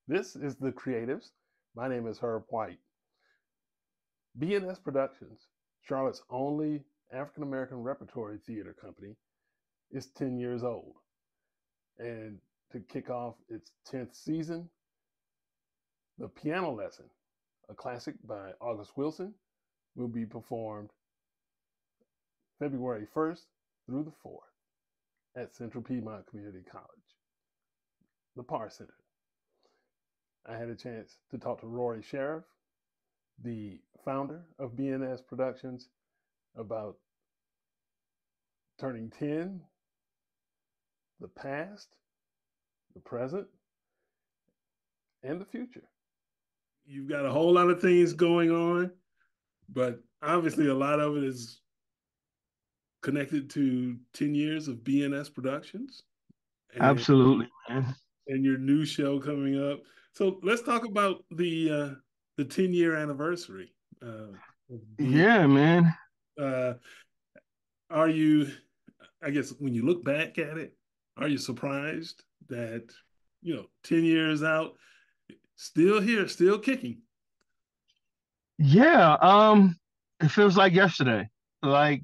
This is The Creatives. My name is Herb White. BNS Productions, Charlotte's only African American repertory theater company, is 10 years old. And to kick off its 10th season, The Piano Lesson, a classic by August Wilson, will be performed February 1st through the 4th at Central Piedmont Community College, the Parr Center. I had a chance to talk to Rory Sheriff, the founder of BNS Productions, about turning 10, the past, the present, and the future. You've got a whole lot of things going on, but obviously a lot of it is connected to 10 years of BNS Productions and, Absolutely, man. and your new show coming up. So let's talk about the 10-year anniversary. Yeah, man. Uh, are you, I guess, when you look back at it, are you surprised that, 10 years out, still here, still kicking? Yeah, it feels like yesterday. Like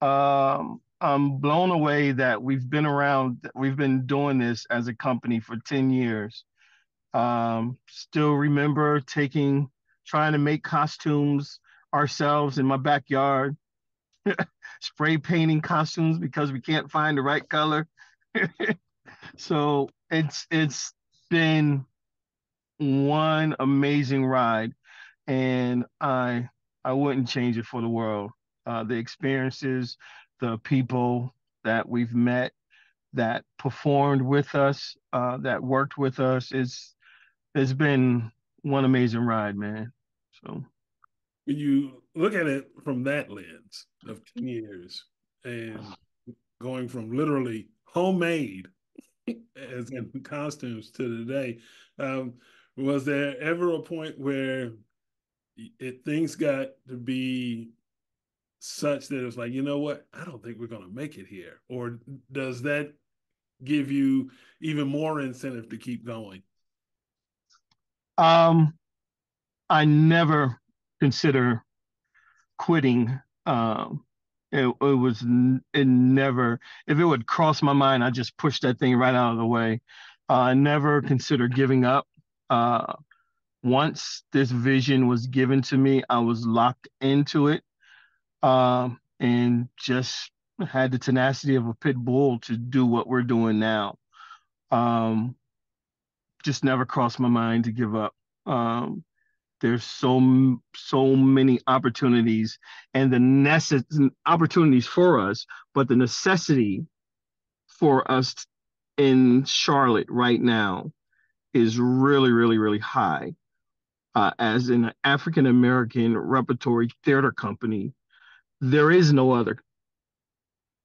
I'm blown away that we've been doing this as a company for 10 years. Still remember trying to make costumes ourselves in my backyard, spray painting costumes because we can't find the right color. So it's been one amazing ride, and I wouldn't change it for the world. The experiences, the people that we've met, that performed with us, that worked with us, it's been one amazing ride, man. So When you look at it from that lens of 10 years and going from literally homemade as in costumes to today, um, was there ever a point where things got to be such that it was like, you know what, I don't think we're going to make it here? Or does that give you even more incentive to keep going? um, I never consider quitting. It never, if it would cross my mind, I just push that thing right out of the way. I never consider giving up. Uh, Once this vision was given to me, I was locked into it, and just had the tenacity of a pit bull to do what we're doing now. Um, just never crossed my mind to give up. Um, there's so many opportunities and opportunities for us, but the necessity for us in Charlotte right now is really, really, really high. As an African American repertory theater company, there is no other.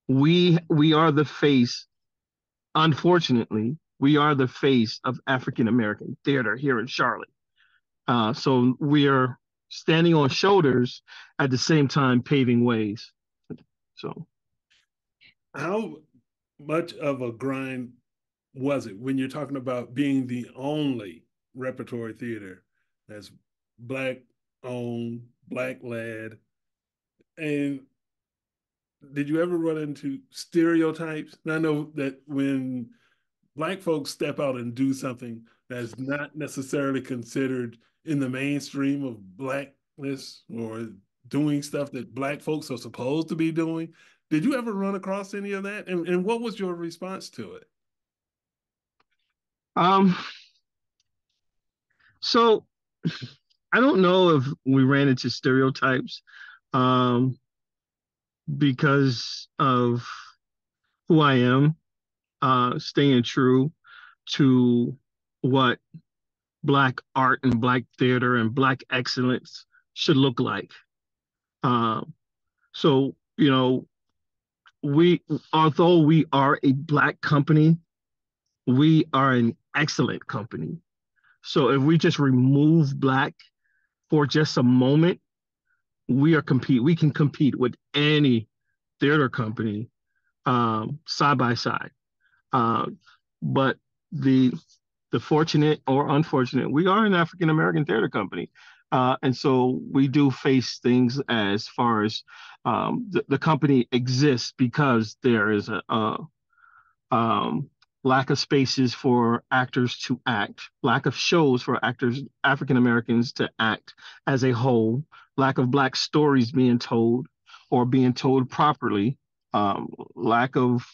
We are the face. Unfortunately, we are the face of African American theater here in Charlotte. So we are standing on shoulders at the same time paving ways. So How much of a grind was it when you're talking about being the only repertory theater that's black owned, black led? And did you ever run into stereotypes? And I know that when black folks step out and do something that's not necessarily considered in the mainstream of blackness or doing stuff that black folks are supposed to be doing, did you ever run across any of that? And what was your response to it? um so I don't know if we ran into stereotypes, um because of who I am, staying true to what black art and black theater and black excellence should look like. Um, so, we, although we are a black company, we are an excellent company. So if we just remove black for just a moment, we can compete with any theater company, side by side. Uh, but the the fortunate or unfortunate, we are an African American theater company. And so we do face things as far as the company exists because there is a um, lack of spaces for actors to act, lack of shows for actors, African Americans to act as a whole, lack of Black stories being told or being told properly, lack of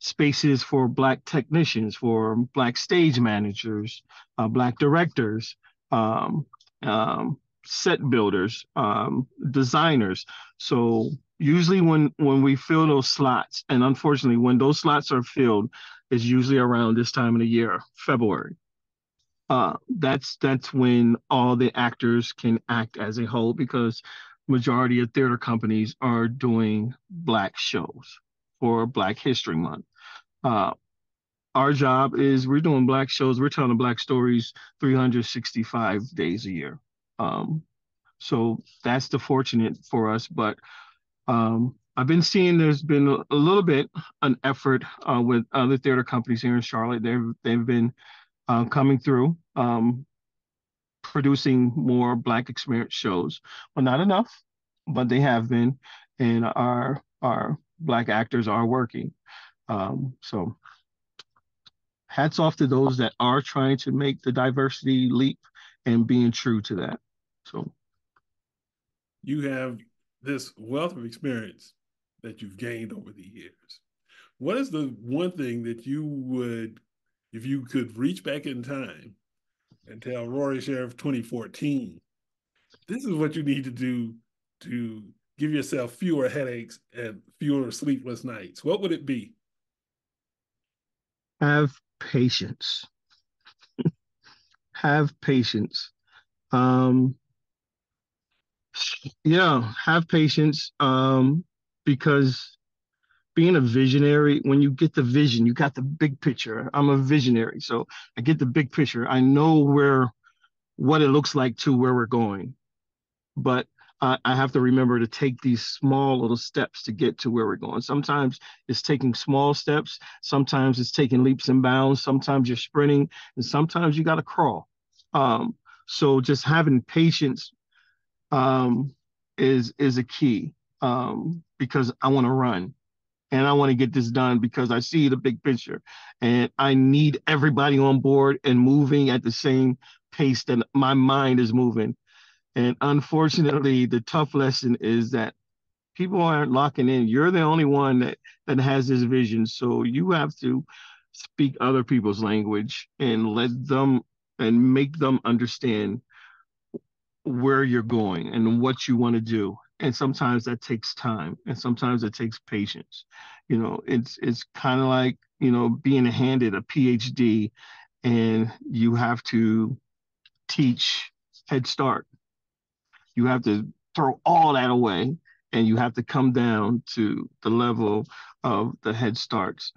spaces for Black technicians, for Black stage managers, Black directors, um, um, set builders, designers. So usually when we fill those slots, and unfortunately when those slots are filled, is usually around this time of the year, February. That's when all the actors can act as a whole because majority of theater companies are doing Black shows for Black History Month. Uh, our job is we're doing Black shows, we're telling Black stories 365 days a year. Um, so that's the fortunate for us. But I've been seeing there's been a little bit an effort with other theater companies here in Charlotte. They've been coming through, producing more Black experience shows. Well, not enough, but they have been, and our Black actors are working. So hats off to those that are trying to make the diversity leap and being true to that. So you have this wealth of experience that you've gained over the years. What is the one thing that you would, if you could reach back in time and tell Rory Sheriff 2014, this is what you need to do to give yourself fewer headaches and fewer sleepless nights? What would it be? have patience. Have patience. Um, yeah, have patience. Because being a visionary, when you get the vision, you got the big picture. I'm a visionary, so I get the big picture. I know what it looks like to where we're going, but I have to remember to take these small little steps to get to where we're going. Sometimes it's taking small steps. Sometimes it's taking leaps and bounds. Sometimes you're sprinting, and sometimes you got to crawl. Um, so just having patience um, is a key because I want to run and I want to get this done because I see the big picture and I need everybody on board and moving at the same pace that my mind is moving. And unfortunately, the tough lesson is that people aren't locking in. You're the only one that has this vision. So you have to speak other people's language and let them and make them understand where you're going and what you want to do. And sometimes that takes time and sometimes it takes patience. It's kind of like, being handed a PhD and you have to teach Head Start. You have to throw all that away and you have to come down to the level of the Head Starts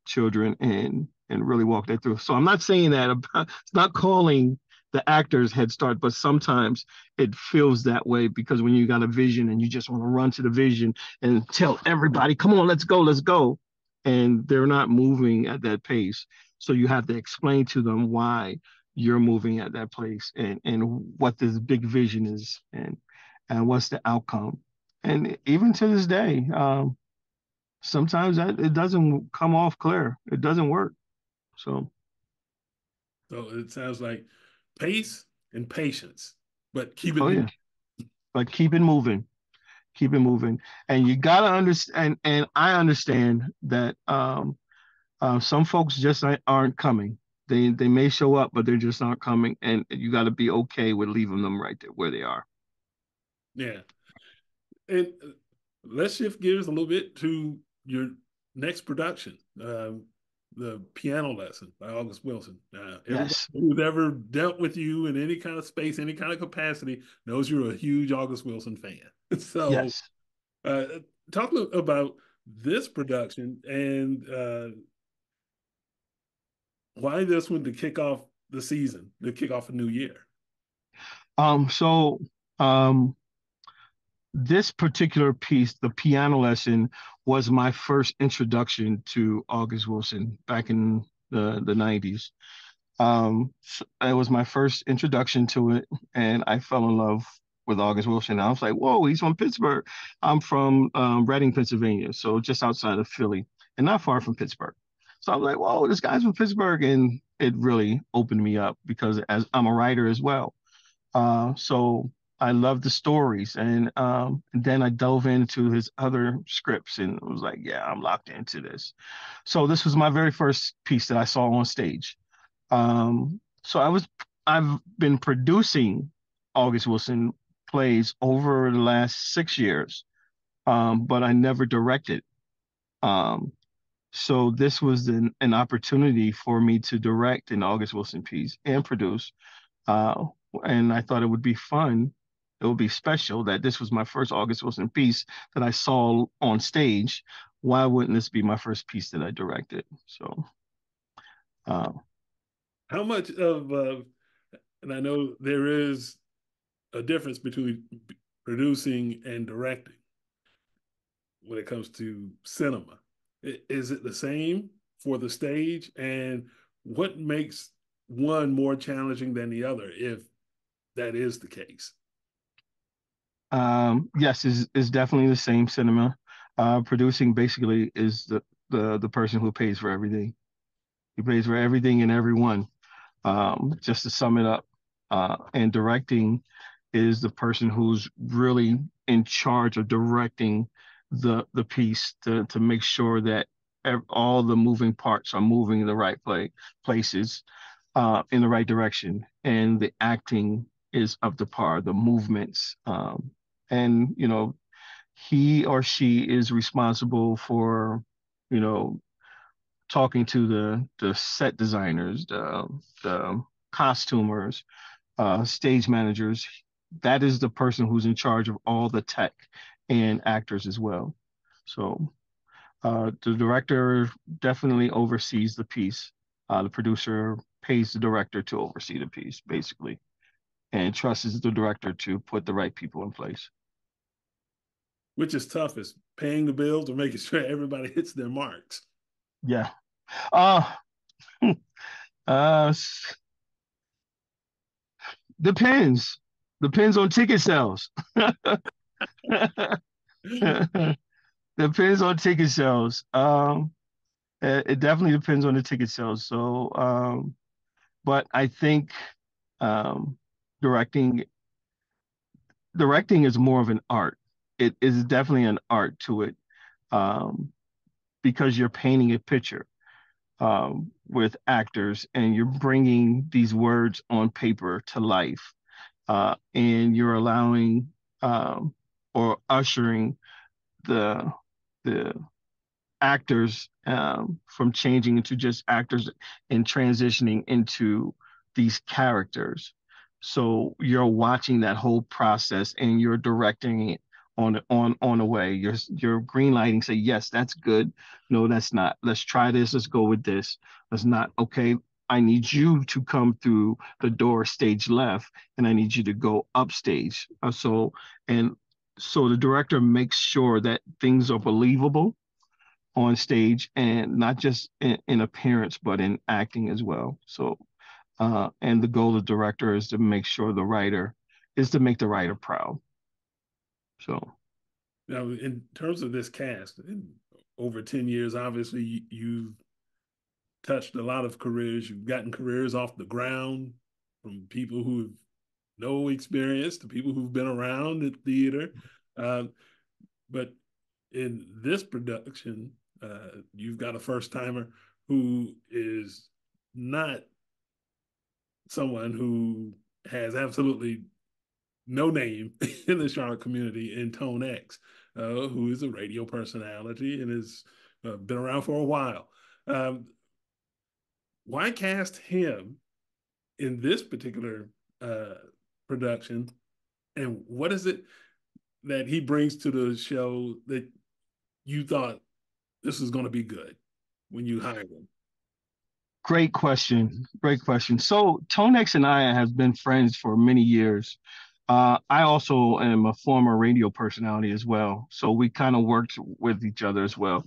children and really walk that through. So I'm not saying that about, it's not calling the actors Head Start, but sometimes it feels that way because when you got a vision and you just want to run to the vision and tell everybody, come on, let's go, let's go. And they're not moving at that pace. So you have to explain to them why you're moving at that place and what this big vision is and what's the outcome. And even to this day, sometimes it doesn't come off clear. It doesn't work. So it sounds like pace and patience, but keep it oh moving. yeah, but keep it moving, and you gotta understand. And I understand that some folks just aren't coming. They may show up, but they're just not coming, and you got to be okay with leaving them right there where they are. Yeah, and let's shift gears a little bit to your next production, the Piano Lesson by August Wilson. Everybody Yes. who's ever dealt with you in any kind of space, any kind of capacity, knows you're a huge August Wilson fan. So, Yes. talk about this production and why this one to kick off the season, to kick off a new year. So this particular piece, the Piano Lesson, was my first introduction to August Wilson back in the 90s. It was my first introduction to it, and I fell in love with August Wilson. I was like, whoa, he's from Pittsburgh. I'm from Reading, Pennsylvania, so just outside of Philly and not far from Pittsburgh. So I'm like, whoa, this guy's from Pittsburgh, and it really opened me up because as I'm a writer as well. So I love the stories, and then I dove into his other scripts and was like, yeah, I'm locked into this. So this was my very first piece that I saw on stage. So I've been producing August Wilson plays over the last 6 years, but I never directed. Um, so this was an opportunity for me to direct an August Wilson piece and produce. Uh, and I thought it would be fun. It would be special that this was my first August Wilson piece that I saw on stage. Why wouldn't this be my first piece that I directed? So, uh, How much of, and I know there is a difference between producing and directing when it comes to cinema. Is it the same for the stage? And what makes one more challenging than the other, if that is the case? yes, is definitely the same cinema. Producing basically is the person who pays for everything. He pays for everything and everyone. Just to sum it up, and directing is the person who's really in charge of directing the piece to make sure that all the moving parts are moving in the right places, in the right direction, and the acting is up to par, the movements, and he or she is responsible for, you know, talking to the set designers, the costumers, stage managers. That is the person who's in charge of all the tech and actors as well. So the director definitely oversees the piece. The producer pays the director to oversee the piece, basically, and trusts the director to put the right people in place. Which is toughest, paying the bills or making sure everybody hits their marks? Yeah. Uh, uh, depends. Depends on ticket sales. Depends on ticket sales. It definitely depends on the ticket sales. So, but I think um, directing directing is more of an art. It is definitely an art to it, um, because you're painting a picture with actors and you're bringing these words on paper to life, and you're allowing, or ushering the the actors, from changing into just actors and transitioning into these characters. So you're watching that whole process and you're directing it on a way. You're green lighting, say, yes, that's good. No, that's not. Let's try this. Let's go with this. Let's not. Okay, I need you to come through the door stage left, and I need you to go upstage. And so the director makes sure that things are believable on stage and not just in appearance, but in acting as well. So, and the goal of the director is to make sure the writer is to make the writer proud. So, Now, in terms of this cast, in over 10 years, obviously you've touched a lot of careers. You've gotten careers off the ground from people who have no experience to people who've been around the theater. Uh, but in this production, you've got a first timer who is not someone who has absolutely no name in the Charlotte community, in Tone X, who is a radio personality and has been around for a while. Um, why cast him in this particular production? And what is it that he brings to the show that you thought this was going to be good when you hired him? great question. Great question. So, Tonex and I have been friends for many years. I also am a former radio personality as well. So, we kind of worked with each other as well.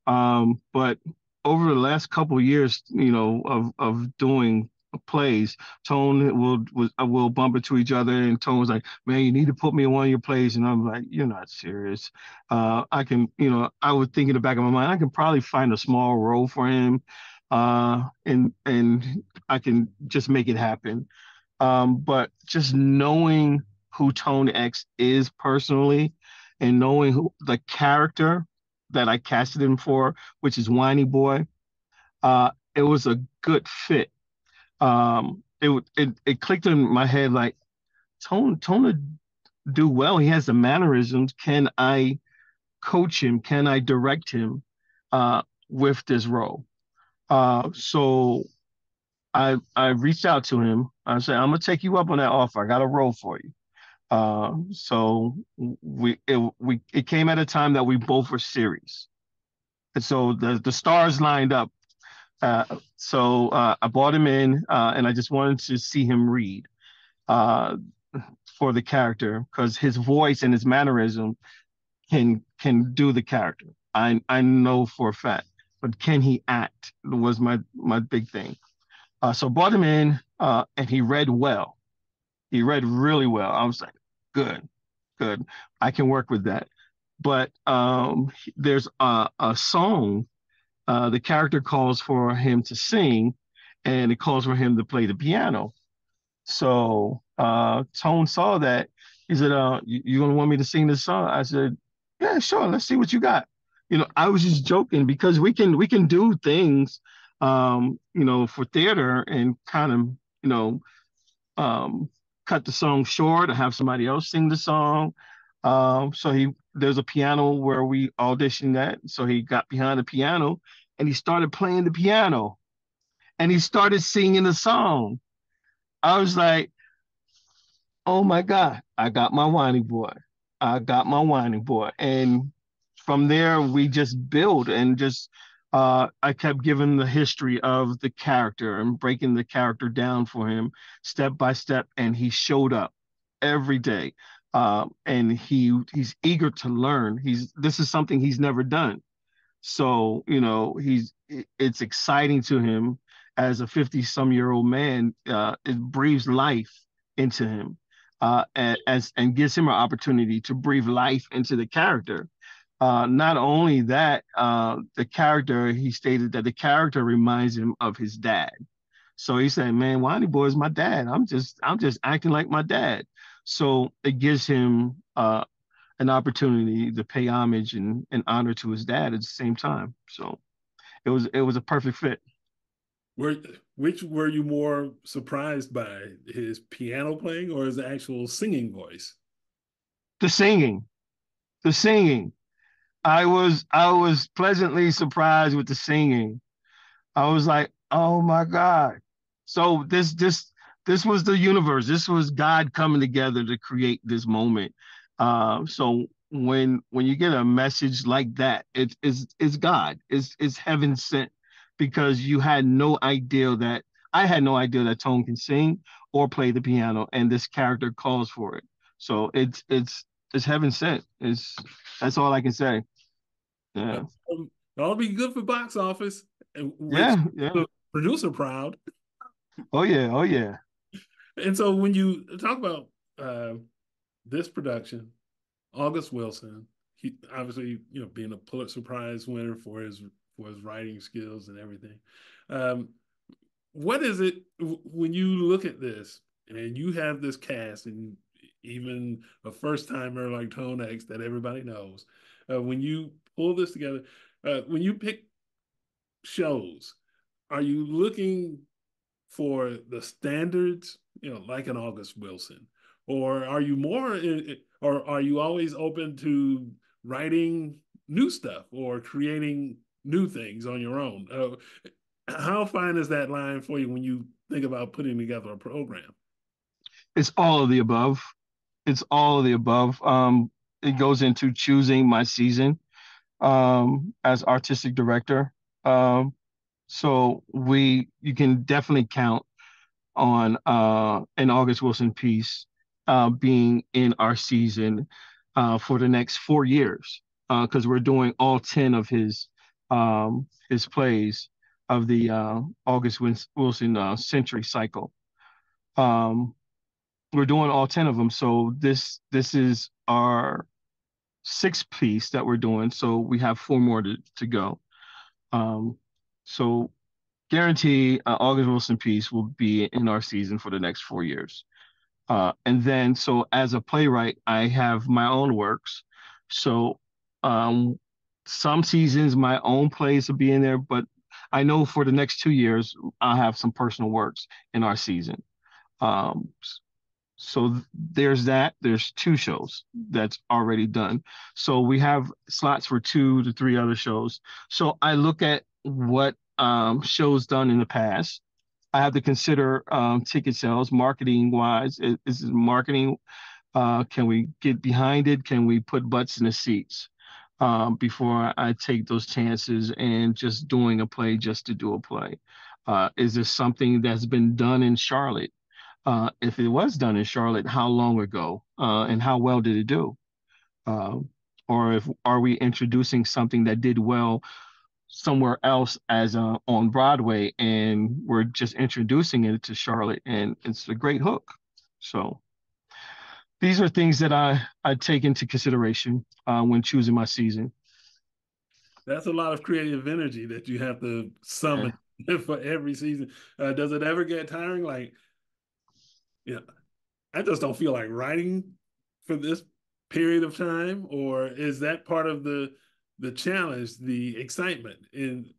But over the last couple of years, of doing plays, Tone will bump into each other, and Tone was like, "Man, you need to put me in one of your plays," and I'm like, "You're not serious." I can, I would think in the back of my mind, I can probably find a small role for him, and I can just make it happen. But just knowing who Tone X is personally, and knowing the character that I casted him for, which is Whiny Boy, it was a good fit. It clicked in my head like Tone would do well. He has the mannerisms. Can I coach him? Can I direct him with this role? So I reached out to him. I said, I'm gonna take you up on that offer. I got a role for you. So it came at a time that we both were serious, and so the stars lined up. So I brought him in, and I just wanted to see him read uh, for the character because his voice and his mannerism can do the character. I know for a fact, but can he act was my big thing. So brought him in, and he read well. He read really well. I was like, good, good. I can work with that. But there's a song the character calls for him to sing, and it calls for him to play the piano. So Tone saw that. He said, you gonna want me to sing this song?" I said, "Yeah, sure. Let's see what you got." I was just joking because we can do things, for theater and kind of, you know, um, cut the song short or have somebody else sing the song. So there's a piano where we auditioned that. So he got behind the piano and he started playing the piano and he started singing the song. I was like, "Oh my God, I got my whining boy. I got my whining boy." And from there, we just build and just, I kept giving the history of the character and breaking the character down for him step by step. And he showed up every day. And he's eager to learn. This is something he's never done. So, it's exciting to him as a 50-some-year-old man. It breathes life into him, and gives him an opportunity to breathe life into the character. Not only that, he stated that the character reminds him of his dad. So he said, "Man, Whiny Boy is my dad. I'm just acting like my dad." So it gives him an opportunity to pay homage and honor to his dad at the same time. So it was a perfect fit. Were which were you more surprised by, his piano playing or his actual singing voice? The singing, the singing. I was pleasantly surprised with the singing. I was like, "Oh my God." So this was the universe. This was God coming together to create this moment. So when you get a message like that, it's God. It's heaven sent because I had no idea that Tone can sing or play the piano, and this character calls for it. So it's heaven sent. That's all I can say. Yeah. That'll be good for box office, which Yeah, yeah. the producer proud. Oh yeah, oh yeah. And so when you talk about this production, August Wilson, he obviously, being a Pulitzer Prize winner for his writing skills and everything. Um, what is it when you look at this and you have this cast and even a first timer like Tone X that everybody knows, when you pull this together, when you pick shows, are you looking for the standards, like an August Wilson, or are you or are you always open to writing new stuff or creating new things on your own? How fine is that line for you when you think about putting together a program? It's all of the above. It's all of the above. It goes into choosing my season as artistic director. Um, so you can definitely count on an August Wilson piece being in our season for the next 4 years because we're doing all 10 of his plays. of the August Wilson Century Cycle. Um, we're doing all 10 of them. So this is our sixth piece that we're doing. So we have four more to go. Um, so guarantee August Wilson piece will be in our season for the next 4 years. And then, so as a playwright, I have my own works. So um, some seasons, my own plays will be in there, but I know for the next 2 years, I'll have some personal works in our season. Um, so there's that. There's two shows that's already done. So we have slots for 2 to 3 other shows. So I look at what shows done in the past. I have to consider ticket sales, marketing wise. Is marketing? Can we get behind it? Can we put butts in the seats before I take those chances and just doing a play just to do a play? Is this something that's been done in Charlotte? If it was done in Charlotte, how long ago? And how well did it do? Um, or if are we introducing something that did well somewhere else as on Broadway, and we're just introducing it to Charlotte, and it's a great hook. So these are things that I take into consideration when choosing my season. That's a lot of creative energy that you have to summon for every season. Does it ever get tiring? Like, yeah, I just don't feel like writing for this period of time, or is that part of the challenge, the excitement in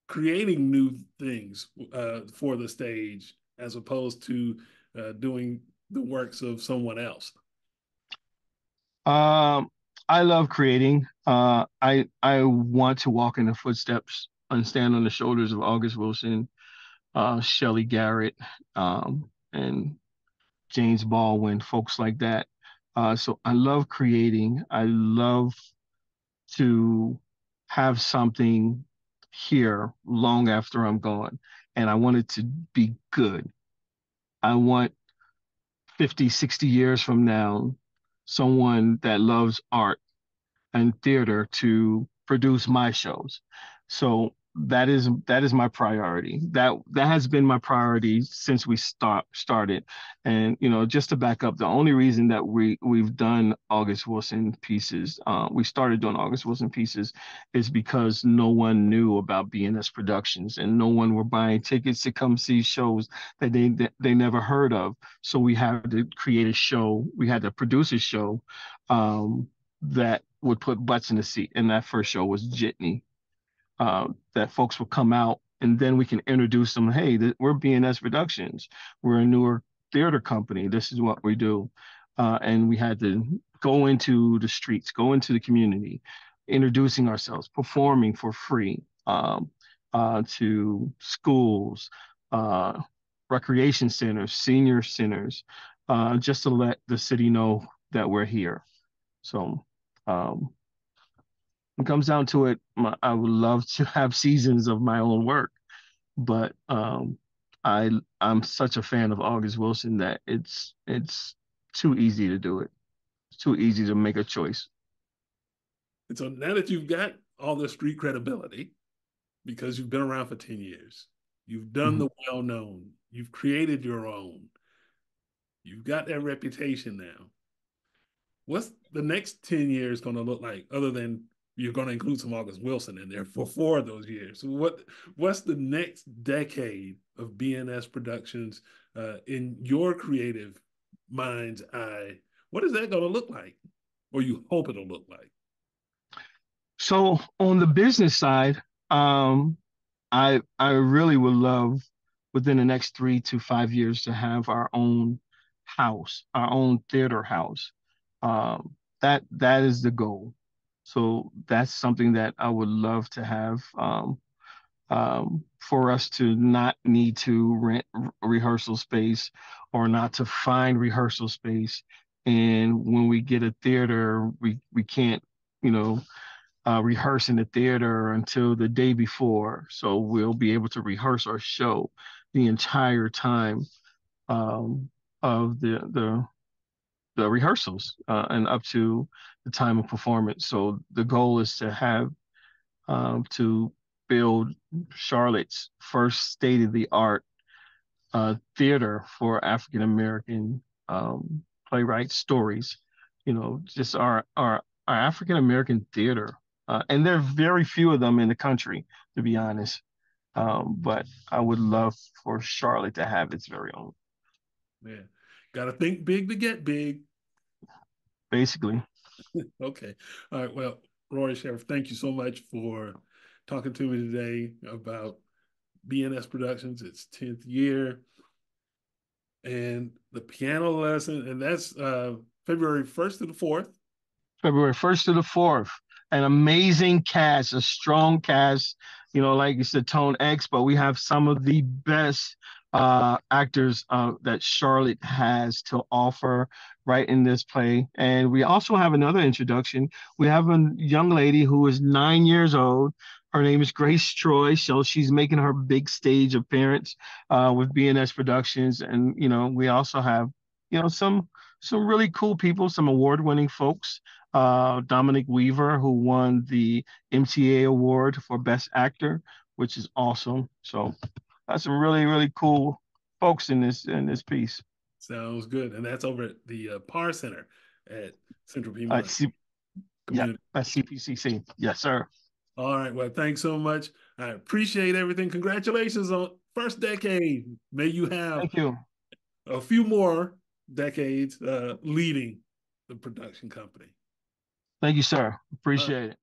creating new things for the stage as opposed to doing the works of someone else? Um, I love creating. I want to walk in the footsteps and stand on the shoulders of August Wilson, Shelley Garrett, and James Baldwin, folks like that. So I love creating. I love to have something here long after I'm gone, and I want it to be good. I want 50, 60 years from now, someone that loves art and theater to produce my shows. So that is my priority. That has been my priority since we started. And just to back up, the only reason that we've done August Wilson pieces, we started doing August Wilson pieces, is because no one knew about BNS Productions, and no one were buying tickets to come see shows that they never heard of. So we had to create a show. We had to produce a show that would put butts in the seat. And that first show was Jitney. That folks would come out, and then we can introduce them. Hey, we're BNS Productions. We're a newer theater company. This is what we do. And we had to go into the streets, go into the community, introducing ourselves, performing for free to schools, recreation centers, senior centers, just to let the city know that we're here. So um, when it comes down to it, I would love to have seasons of my own work, but I I'm such a fan of August Wilson that it's too easy to do it. It's too easy to make a choice. And so now that you've got all the street credibility, because you've been around for 10 years, you've done Mhm. the well known, you've created your own, you've got that reputation now. What's the next 10 years going to look like, other than you're going to include some August Wilson in there for 4 of those years? What's the next decade of BNS Productions in your creative mind's eye? What is that going to look like, or you hope it'll look like? So on the business side, um, I really would love within the next 3 to 5 years to have our own house, our own theater house. That is the goal. So that's something that I would love to have, for us to not need to rent rehearsal space, or not to find rehearsal space. And when we get a theater, we can't, you know, rehearse in the theater until the day before. So we'll be able to rehearse our show the entire time um, of the rehearsals, and up to the time of performance. So the goal is to have to build Charlotte's first state-of-the-art theater for African American playwright stories. You know, just our African American theater, and there are very few of them in the country, to be honest. But I would love for Charlotte to have its very own. Yeah, got to think big to get big. Basically. Okay. All right. Well, Rory Sheriff, thank you so much for talking to me today about BNS Productions, its 10th year, and the piano lesson. And that's February 1st to the 4th. February 1st to the 4th. An amazing cast, a strong cast, you know, like you said, Tone X, but we have some of the best actors that Charlotte has to offer right in this play. And we also have another introduction. We have a young lady who is 9 years old. Her name is Grace Troy. So she's making her big stage appearance with BNS Productions. And, you know, we also have, you know, some really cool people, some award-winning folks. Dominic Weaver, who won the MTA award for Best Actor, which is awesome. So that's some really, really cool folks in this piece. Sounds good. And that's over at the PAR Center at Central Piedmont Yeah, Community. that's CPCC. Yes, sir. All right. Well, thanks so much. I appreciate everything. Congratulations on first decade. May you have Thank you. a few more decades leading the production company. Thank you, sir. Appreciate it.